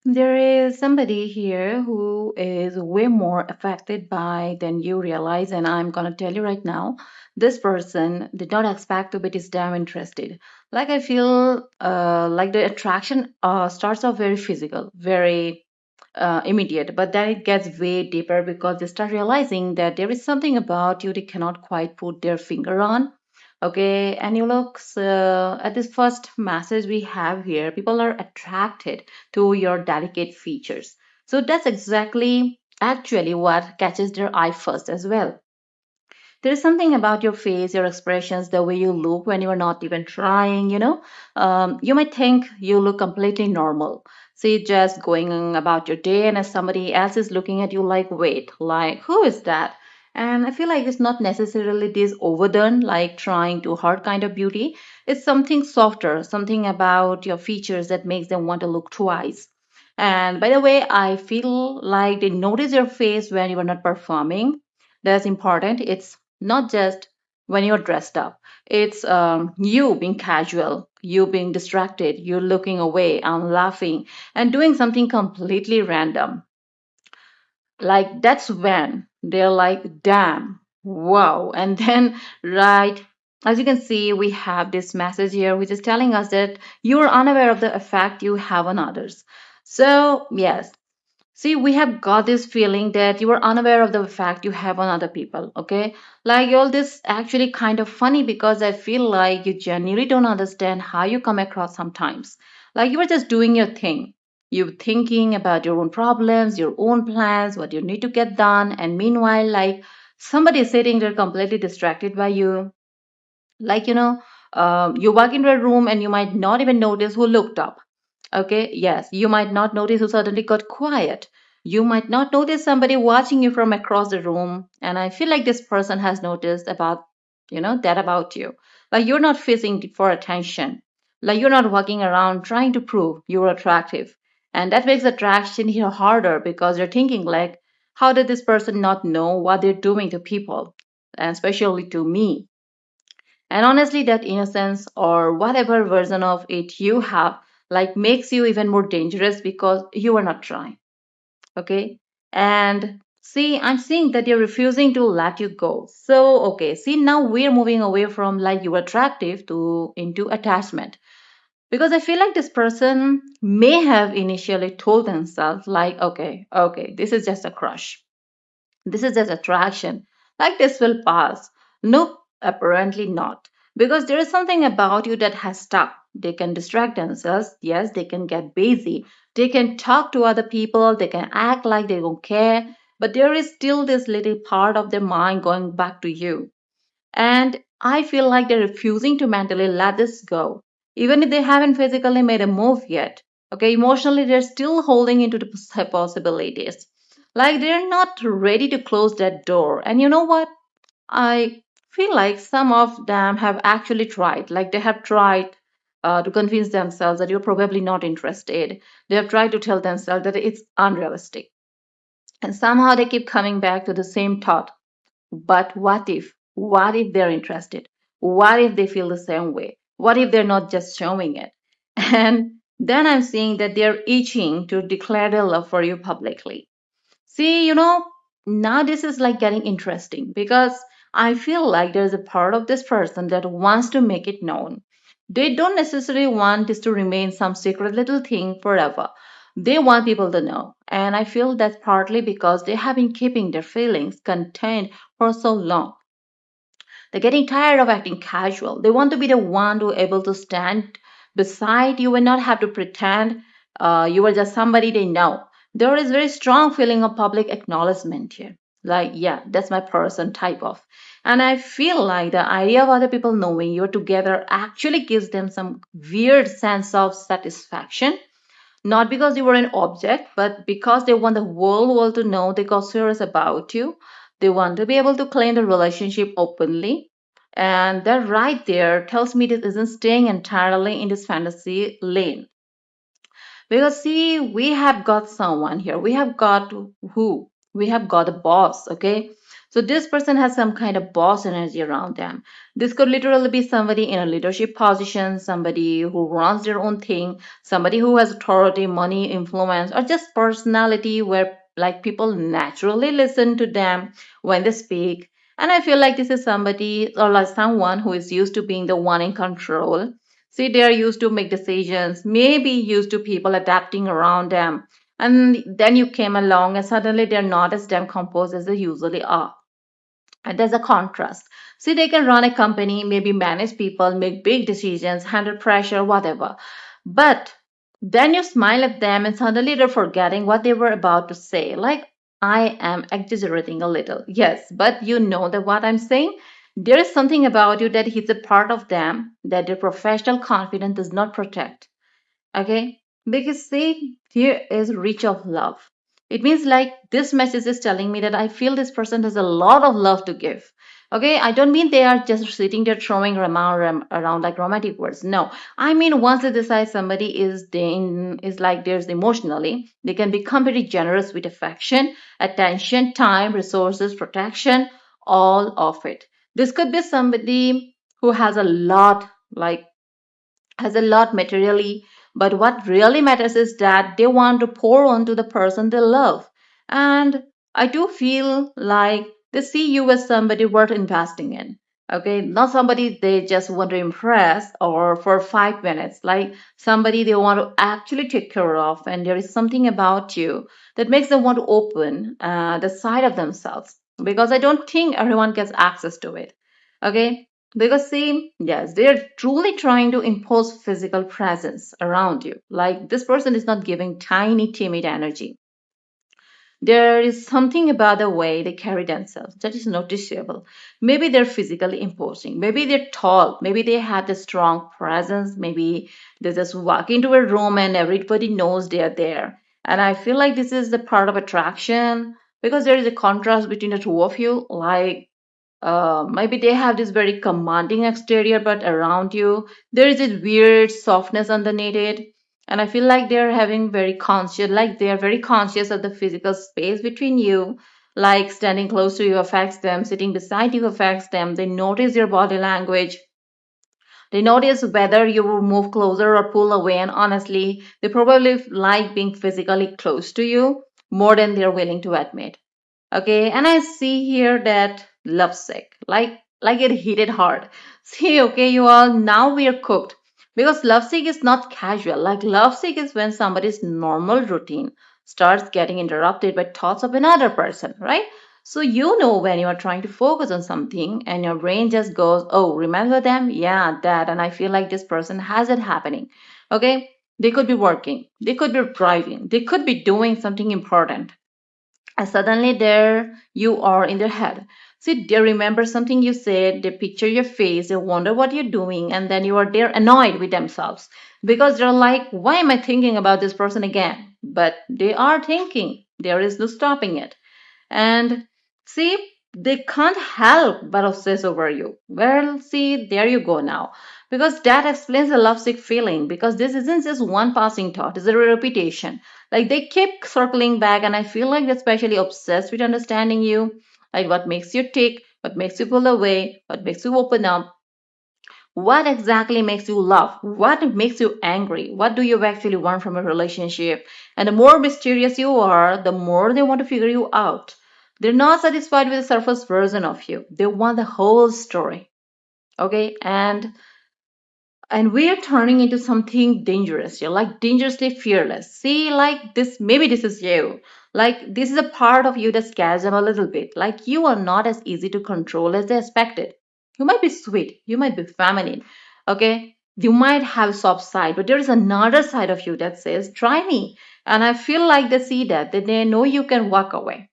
There is somebody here who is way more affected by than you realize, and I'm gonna tell you right now, this person did not expect to be this damn interested. Like I feel like the attraction starts off very physical, very immediate, but then it gets way deeper because they start realizing that there is something about you they cannot quite put their finger on. Okay, and you look at this first message we have here, people are attracted to your delicate features. So that's exactly actually what catches their eye first as well. There is something about your face, your expressions, the way you look when you're not even trying. You might think you look completely normal. See, just going about your day, and as somebody else is looking at you like, wait, like, who is that? And I feel like it's not necessarily this overdone, like trying too hard kind of beauty. It's something softer, something about your features that makes them want to look twice. And by the way, I feel like they notice your face when you are not performing. That's important. It's not just when you're dressed up. It's you being casual, you being distracted, you looking away and laughing and doing something completely random. Like that's when they're like, damn, wow. And then, right, as you can see, we have this message here which is telling us that you are unaware of the effect you have on others. So, yes, see, we have got this feeling that you are unaware of the fact you have on other people, okay? Like all this actually kind of funny because I feel like you genuinely don't understand how you come across sometimes. Like you are just doing your thing. You're thinking about your own problems, your own plans, what you need to get done, and meanwhile, like somebody is sitting there completely distracted by you. Like, you walk into a room and you might not even notice who looked up. Okay, yes, you might not notice who suddenly got quiet. You might not notice somebody watching you from across the room. And I feel like this person has noticed that about you. Like you're not fishing for attention. Like you're not walking around trying to prove you're attractive. And that makes attraction here harder because you're thinking like, how did this person not know what they're doing to people? And especially to me. And honestly, that innocence or whatever version of it you have, like, makes you even more dangerous because you are not trying. Okay. And see, I'm seeing that you're refusing to let you go. So, okay. See, now we're moving away from like you attractive to into attachment. Because I feel like this person may have initially told themselves, like, okay, this is just a crush. This is just attraction. Like this will pass. Nope, apparently not. Because there is something about you that has stuck. They can distract themselves. Yes, they can get busy. They can talk to other people. They can act like they don't care. But there is still this little part of their mind going back to you. And I feel like they're refusing to mentally let this go. Even if they haven't physically made a move yet. Okay, emotionally, they're still holding into the possibilities. Like they're not ready to close that door. And you know what? I feel like some of them have actually tried. Like they have tried to convince themselves that you're probably not interested. They have tried to tell themselves that it's unrealistic. And somehow they keep coming back to the same thought, but what if? What if they're interested? What if they feel the same way? What if they're not just showing it? And then I'm seeing that they're itching to declare their love for you publicly. See, now this is like getting interesting because I feel like there's a part of this person that wants to make it known. They don't necessarily want this to remain some secret little thing forever. They want people to know. And I feel that's partly because they have been keeping their feelings contained for so long. They're getting tired of acting casual. They want to be the one who able to stand beside you and not have to pretend you are just somebody they know. There is very strong feeling of public acknowledgement here. Like, yeah, that's my person type of. And I feel like the idea of other people knowing you're together actually gives them some weird sense of satisfaction. Not because you were an object, but because they want the whole world to know they got serious about you. They want to be able to claim the relationship openly. And that right there tells me this isn't staying entirely in this fantasy lane. Because see, we have got someone here. We have got who? We have got a boss, okay? So this person has some kind of boss energy around them. This could literally be somebody in a leadership position, somebody who runs their own thing, somebody who has authority, money, influence, or just personality where like people naturally listen to them when they speak. And I feel like this is somebody or like someone who is used to being the one in control. See, they are used to make decisions, maybe used to people adapting around them. And then you came along and suddenly they're not as damn composed as they usually are. And there's a contrast. See, they can run a company, maybe manage people, make big decisions, handle pressure, whatever. But then you smile at them and suddenly they're forgetting what they were about to say. Like, I am exaggerating a little. Yes, but you know that what I'm saying? There is something about you that hits a part of them that their professional confidence does not protect. Okay, because see, here is reach of love. It means like this message is telling me that I feel this person has a lot of love to give. Okay, I don't mean they are just sitting there throwing around like romantic words. No, I mean once they decide somebody is like theirs emotionally, they can become very generous with affection, attention, time, resources, protection, all of it. This could be somebody who has a lot materially, but what really matters is that they want to pour onto the person they love. And I do feel like they see you as somebody worth investing in. Okay, not somebody they just want to impress or for 5 minutes, like somebody they want to actually take care of. And there is something about you that makes them want to open the side of themselves because I don't think everyone gets access to it. Okay, because see, yes, they're truly trying to impose physical presence around you. Like this person is not giving tiny, timid energy. There is something about the way they carry themselves that is noticeable. Maybe they're physically imposing. Maybe they're tall. Maybe they have a strong presence. Maybe they just walk into a room and everybody knows they're there. And I feel like this is the part of attraction because there is a contrast between the two of you. Like maybe they have this very commanding exterior, but around you, there is this weird softness underneath it. And I feel like they are very conscious of the physical space between you. Like standing close to you affects them, sitting beside you affects them. They notice your body language. They notice whether you will move closer or pull away. And honestly, they probably like being physically close to you more than they're willing to admit. Okay, and I see here that lovesick, like it hit it hard. See, okay, you all, now we are cooked. Because lovesick is not casual. Like lovesick is when somebody's normal routine starts getting interrupted by thoughts of another person, right? So you know when you are trying to focus on something and your brain just goes, oh, remember them? Yeah, that. And I feel like this person has it happening. Okay, they could be working, they could be driving, they could be doing something important and suddenly there you are in their head. See, they remember something you said, they picture your face, they wonder what you're doing, and then you are there annoyed with themselves because they're like, why am I thinking about this person again? But they are thinking, there is no stopping it. And see, they can't help but obsess over you. Well, see, there you go now. Because that explains the lovesick feeling. Because this isn't just one passing thought, it's a repetition. Like they keep circling back, and I feel like they're especially obsessed with understanding you. Like what makes you tick, what makes you pull away, what makes you open up, what exactly makes you laugh? What makes you angry? What do you actually want from a relationship? And the more mysterious you are, the more they want to figure you out. They're not satisfied with the surface version of you. They want the whole story. Okay? And we're turning into something dangerous here, like dangerously fearless. See, like this, maybe this is you. Like this is a part of you that scares them a little bit. Like you are not as easy to control as they expected. You might be sweet, you might be feminine, okay? You might have a soft side, but there is another side of you that says, try me. And I feel like they see that they know you can walk away.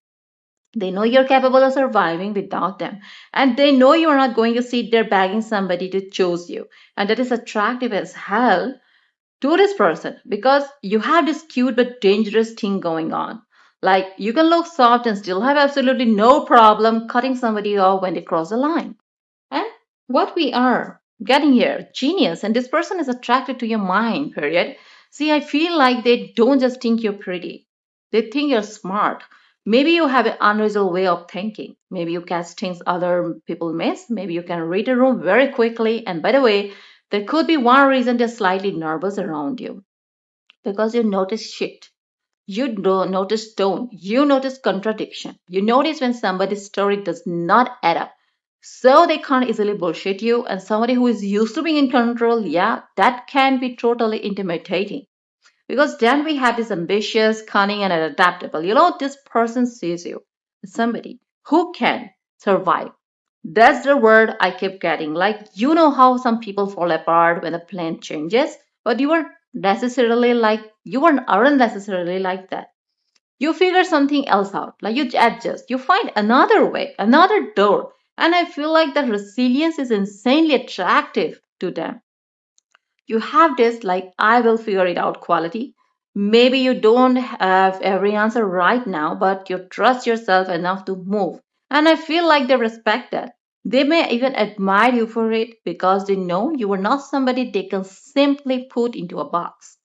They know you're capable of surviving without them. And they know you're not going to sit there begging somebody to choose you. And that is attractive as hell to this person because you have this cute but dangerous thing going on. Like you can look soft and still have absolutely no problem cutting somebody off when they cross the line. And what we are getting here, genius, and this person is attracted to your mind, period. See, I feel like they don't just think you're pretty, they think you're smart. Maybe you have an unusual way of thinking. Maybe you catch things other people miss. Maybe you can read a room very quickly. And by the way, there could be one reason they're slightly nervous around you because you notice shit. You don't notice tone. You notice contradiction. You notice when somebody's story does not add up. So they can't easily bullshit you. And somebody who is used to being in control, yeah, that can be totally intimidating. Because then we have this ambitious, cunning, and adaptable. This person sees you as somebody who can survive. That's the word I keep getting. Like, how some people fall apart when the plan changes, but aren't necessarily like that. You figure something else out, like you adjust, you find another way, another door. And I feel like that resilience is insanely attractive to them. You have this like I will figure it out quality. Maybe you don't have every answer right now, but you trust yourself enough to move. And I feel like they respect that. They may even admire you for it because they know you are not somebody they can simply put into a box.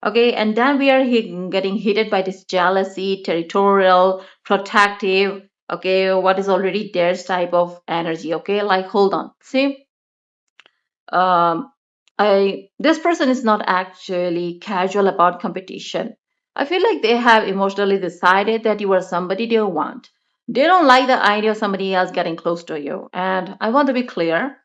Okay, and then we are getting heated by this jealousy, territorial, protective, okay, what is already theirs type of energy. Okay, like hold on. See, um, I this person is not actually casual about competition. I feel like they have emotionally decided that you are somebody they want. They don't like the idea of somebody else getting close to you. And I want to be clear,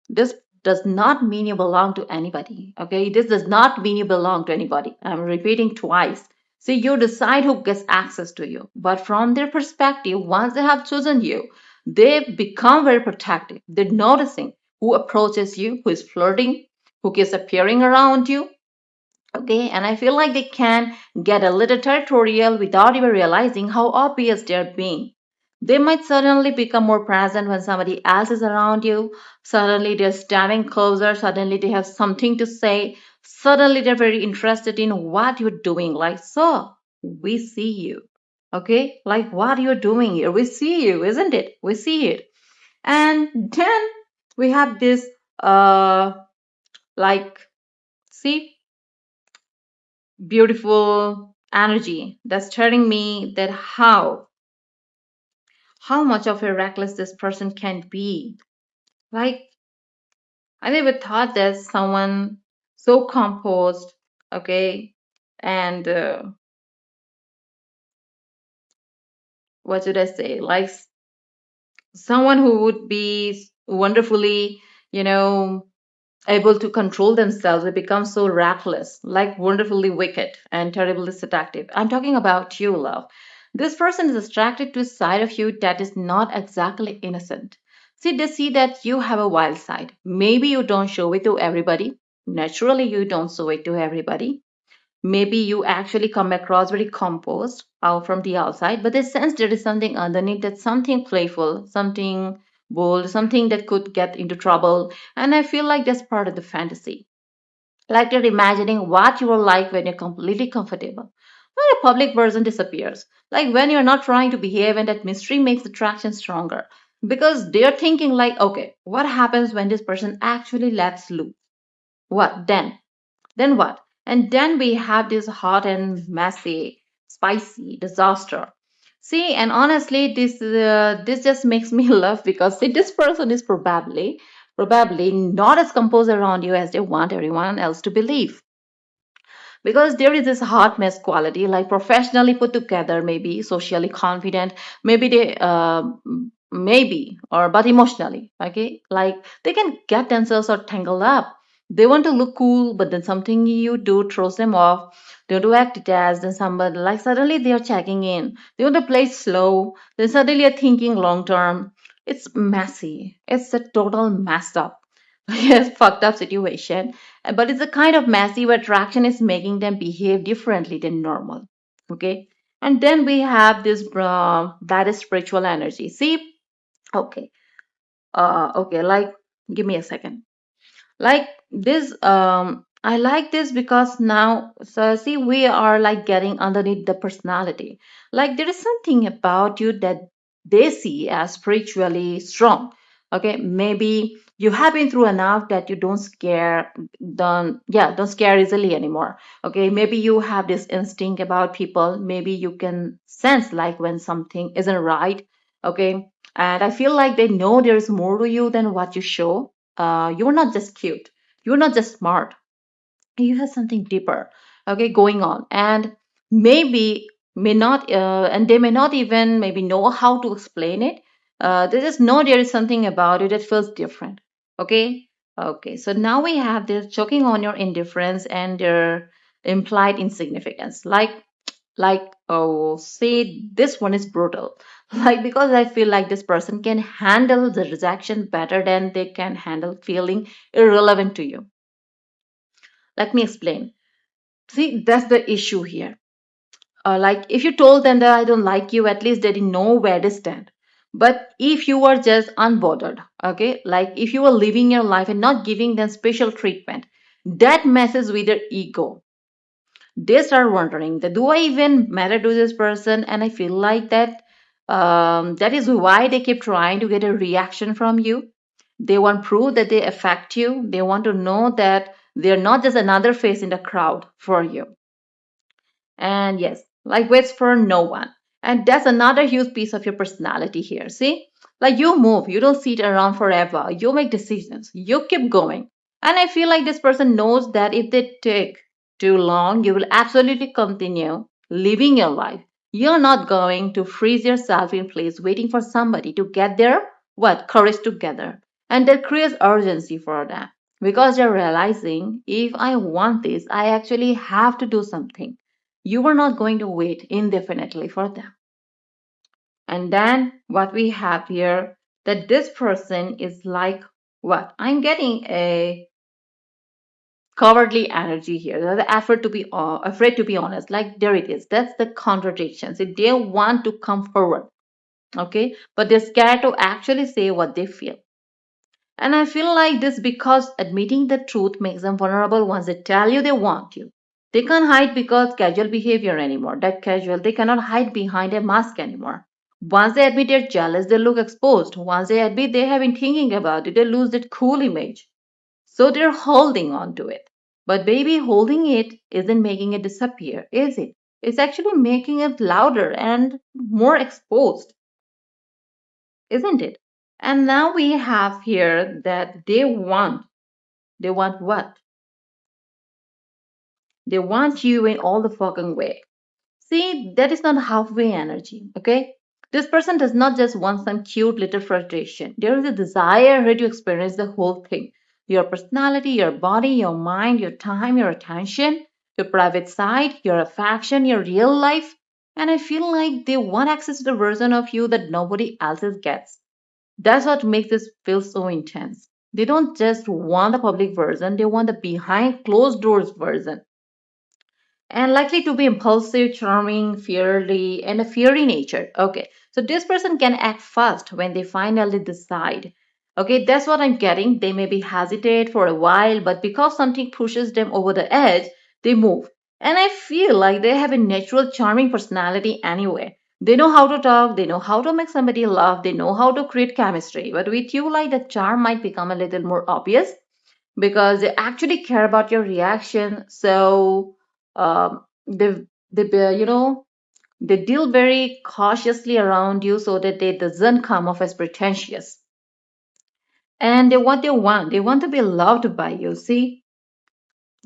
this does not mean you belong to anybody. Okay, this does not mean you belong to anybody. I'm repeating twice. See, you decide who gets access to you. But from their perspective, once they have chosen you, they become very protective. They're noticing who approaches you, who is flirting, who keeps appearing around you. Okay, and I feel like they can get a little territorial without even realizing how obvious they're being. They might suddenly become more present when somebody else is around you. Suddenly they're standing closer. Suddenly they have something to say. Suddenly they're very interested in what you're doing. Like, so we see you. Okay, like what you're doing here. We see you, isn't it? We see it. And then we have this, like, see, beautiful energy that's telling me that how much of a reckless this person can be. Like, I never thought that someone so composed, okay, and what should I say, like someone who would be wonderfully, you know able to control themselves, they become so reckless, like wonderfully wicked and terribly seductive. I'm talking about you, love. This person is attracted to a side of you that is not exactly innocent. See, they see that you have a wild side. Maybe you don't show it to everybody. Naturally, you don't show it to everybody. Maybe you actually come across very composed out from the outside, but they sense there is something underneath, that's something playful, something bold, something that could get into trouble. And I feel like that's part of the fantasy. Like they're imagining what you are like when you're completely comfortable. When a public version disappears, like when you're not trying to behave, and that mystery makes attraction stronger. Because they're thinking like, okay, what happens when this person actually lets loose? What then? Then what? And then we have this hot and messy, spicy disaster. See, and honestly, this just makes me laugh because see, this person is probably not as composed around you as they want everyone else to believe, because there is this hot mess quality, like professionally put together, maybe socially confident, maybe they maybe or but emotionally, okay, like they can get themselves or tangled up. They want to look cool, but then something you do throws them off. They want to act detached, then somebody like suddenly they are checking in. They want to play slow, then suddenly are thinking long term. It's messy, it's a total messed up yes, fucked up situation. But it's a kind of massive attraction is making them behave differently than normal. Okay. And then we have this that is spiritual energy. See, okay. Okay, like give me a second. Like this, I like this because now, so see, we are like getting underneath the personality. Like there is something about you that they see as spiritually strong. Okay, maybe You have been through enough that you don't scare easily anymore. Okay, maybe you have this instinct about people. Maybe you can sense like when something isn't right. Okay, and I feel like they know there's more to you than what you show. You're not just cute. You're not just smart. You have something deeper, okay, going on, and maybe may not and they may not even maybe know how to explain it. They just know there is something about it that feels different. Okay. Okay, so now we have this choking on your indifference and their implied insignificance, like oh, say this one is brutal. Like, because I feel like this person can handle the rejection better than they can handle feeling irrelevant to you. Let me explain. See, that's the issue here. Like, if you told them that I don't like you, at least they didn't know where they stand. But if you were just unbothered, okay, like if you were living your life and not giving them special treatment, that messes with their ego. They start wondering that do I even matter to this person? And I feel like that is why they keep trying to get a reaction from you. They want proof that they affect you. They want to know that they're not just another face in the crowd for you. And yes, like waits for no one. And that's another huge piece of your personality here. See? Like you move, you don't sit around forever. You make decisions, you keep going. And I feel like this person knows that if they take too long, you will absolutely continue living your life. You're not going to freeze yourself in place waiting for somebody to get their what courage together. And that creates urgency for them because they're realizing if I want this, I actually have to do something. You are not going to wait indefinitely for them. And then what we have here that this person is like what? I'm getting a cowardly energy here. The effort to be afraid to be honest. Like there it is. That's the contradiction. So they want to come forward, okay, but they're scared to actually say what they feel. And I feel like this because admitting the truth makes them vulnerable once they tell you they want you. They can't hide because casual behavior anymore. That casual, they cannot hide behind a mask anymore. Once they admit they're jealous, they look exposed. Once they admit they have been thinking about it, they lose that cool image. So they're holding on to it. But baby, holding it isn't making it disappear, is it? It's actually making it louder and more exposed, isn't it? And now we have here that they want what? They want you in all the fucking way. See, that is not halfway energy, okay? This person does not just want some cute little frustration. There is a desire here to experience the whole thing. Your personality, your body, your mind, your time, your attention, your private side, your affection, your real life. And I feel like they want access to the version of you that nobody else gets. That's what makes this feel so intense. They don't just want the public version, they want the behind closed doors version. And likely to be impulsive, charming, fiery, and a fiery nature. Okay, so this person can act fast when they finally decide. Okay, that's what I'm getting. They maybe hesitate for a while, but because something pushes them over the edge, they move. And I feel like they have a natural, charming personality anyway. They know how to talk, they know how to make somebody laugh, they know how to create chemistry. But with you, like the charm might become a little more obvious because they actually care about your reaction. So they they deal very cautiously around you so that they doesn't come off as pretentious. And they want to be loved by you. See,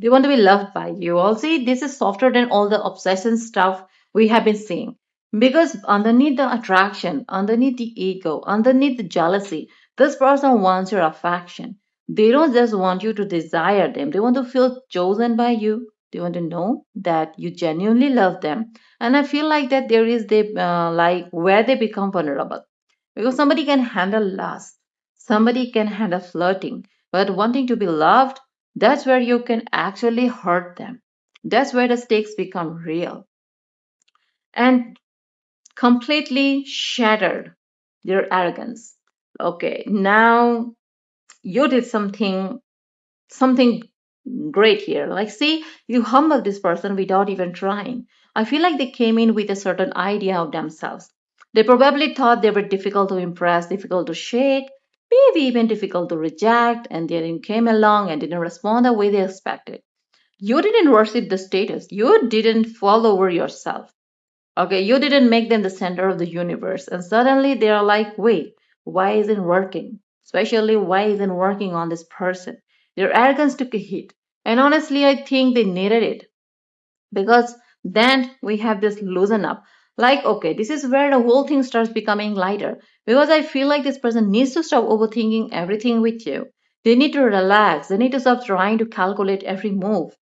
they want to be loved by you. Also, this is softer than all the obsession stuff we have been seeing. Because underneath the attraction, underneath the ego, underneath the jealousy, this person wants your affection. They don't just want you to desire them, they want to feel chosen by you. They want to know that you genuinely love them. And I feel like that there is like where they become vulnerable. Because somebody can handle lust, somebody can handle flirting, but wanting to be loved, that's where you can actually hurt them. That's where the stakes become real and completely shattered their arrogance. Okay, now you did something great here. Like, see, you humbled this person without even trying. I feel like they came in with a certain idea of themselves. They probably thought they were difficult to impress, difficult to shake, maybe even difficult to reject, and then you came along and didn't respond the way they expected. You didn't worship the status, you didn't fall over yourself. Okay, you didn't make them the center of the universe, and suddenly they are like, wait, why isn't working? Especially, why isn't working on this person? Their arrogance took a hit, and honestly, I think they needed it because then we have this loosen up. Like, okay, this is where the whole thing starts becoming lighter because I feel like this person needs to stop overthinking everything with you. They need to relax, they need to stop trying to calculate every move.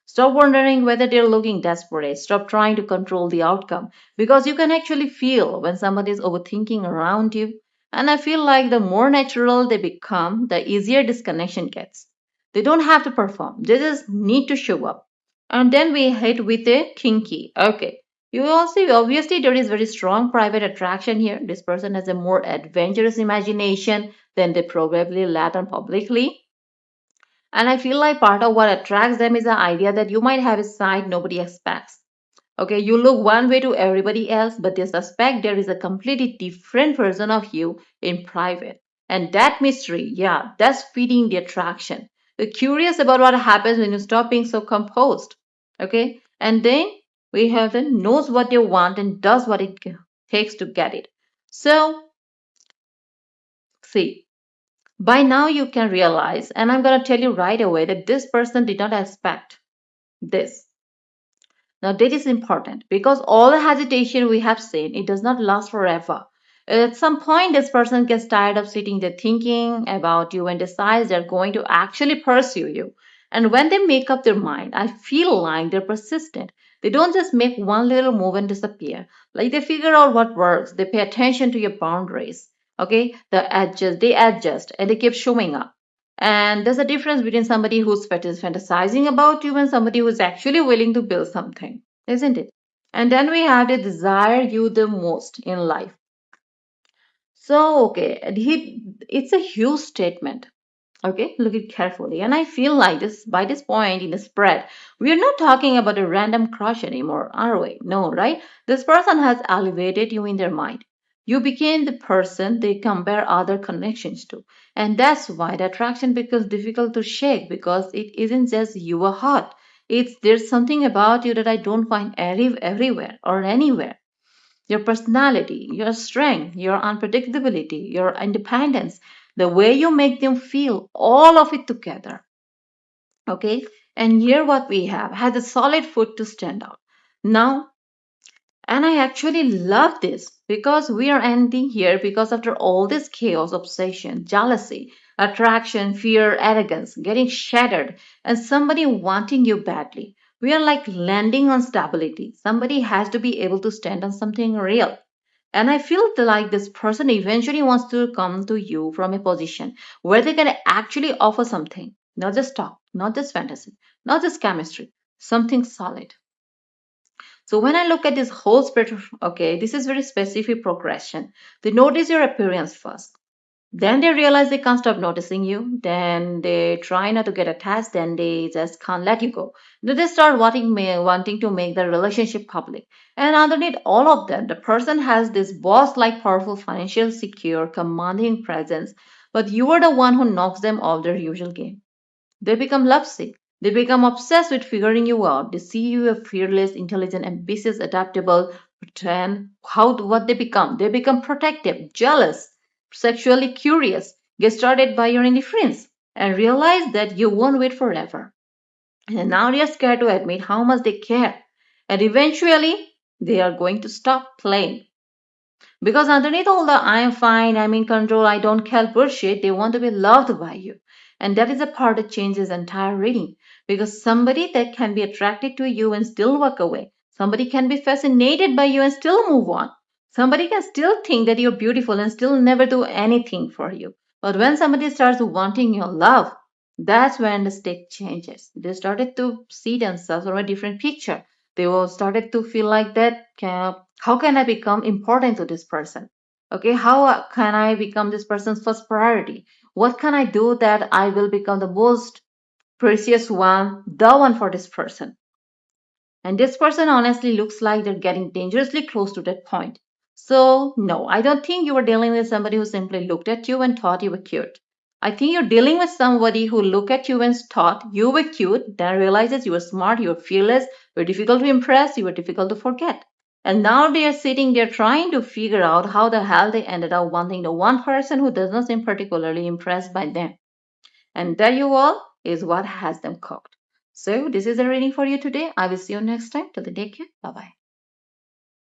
Stop wondering whether they're looking desperate. Stop trying to control the outcome because you can actually feel when somebody is overthinking around you. And I feel like the more natural they become, the easier this connection gets. They don't have to perform, they just need to show up. And then we hit with a kinky. Okay. You also obviously there is very strong private attraction here. This person has a more adventurous imagination than they probably let on publicly. And I feel like part of what attracts them is the idea that you might have a side nobody expects. Okay, you look one way to everybody else, but they suspect there is a completely different version of you in private. And that mystery, yeah, that's feeding the attraction. They're curious about what happens when you stop being so composed. Okay, and then we have the knows what they want and does what it takes to get it. So, see, by now you can realize, and I'm going to tell you right away that this person did not expect this. Now that is important because all the hesitation we have seen, it does not last forever. At some point, this person gets tired of sitting there thinking about you and decides they're going to actually pursue you. And when they make up their mind, I feel like they're persistent. They don't just make one little move and disappear. Like they figure out what works. They pay attention to your boundaries. Okay, they adjust, and they keep showing up. And there's a difference between somebody who's fantasizing about you and somebody who's actually willing to build something, isn't it? And then we have the desire you the most in life. So, okay, it's a huge statement. Okay, look it carefully. And I feel like this by this point in the spread, we're not talking about a random crush anymore, are we? No, right? This person has elevated you in their mind. You became the person they compare other connections to. And that's why the attraction becomes difficult to shake because it isn't just you are hot. It's there's something about you that I don't find everywhere or anywhere. Your personality, your strength, your unpredictability, your independence, the way you make them feel, all of it together. Okay? And here what we have has a solid foot to stand out. Now, and I actually love this because we are ending here because after all this chaos, obsession, jealousy, attraction, fear, arrogance, getting shattered, and somebody wanting you badly, we are like landing on stability. Somebody has to be able to stand on something real. And I feel like this person eventually wants to come to you from a position where they can actually offer something, not just talk, not just fantasy, not just chemistry, something solid. So when I look at this whole spectrum, okay, this is very specific progression. They notice your appearance first. Then they realize they can't stop noticing you. Then they try not to get attached. Then they just can't let you go. Then they start wanting to make the relationship public. And underneath all of that, the person has this boss-like powerful financial secure commanding presence. But you are the one who knocks them off their usual game. They become lovesick. They become obsessed with figuring you out. They see you as fearless, intelligent, ambitious, adaptable. Pretend what they become. They become protective, jealous, sexually curious, get started by your indifference, and realize that you won't wait forever. And now they are scared to admit how much they care. And eventually, they are going to stop playing. Because underneath all the I am fine, I'm in control, I don't care bullshit, they want to be loved by you. And that is a part that changes entire reading. Because somebody that can be attracted to you and still walk away. Somebody can be fascinated by you and still move on. Somebody can still think that you're beautiful and still never do anything for you. But when somebody starts wanting your love, that's when the stake changes. They started to see themselves from a different picture. They will started to feel like that how can I become important to this person? Okay, how can I become this person's first priority? What can I do that I will become the most precious one, the one for this person? And this person honestly looks like they're getting dangerously close to that point. So, no, I don't think you were dealing with somebody who simply looked at you and thought you were cute. I think you're dealing with somebody who looked at you and thought you were cute, then realizes you were smart, you were fearless, you were difficult to impress, you were difficult to forget. And now they are sitting there trying to figure out how the hell they ended up wanting the one person who does not seem particularly impressed by them. And that you all is what has them cooked. So, this is the reading for you today. I will see you next time. Till then, take care. Bye bye.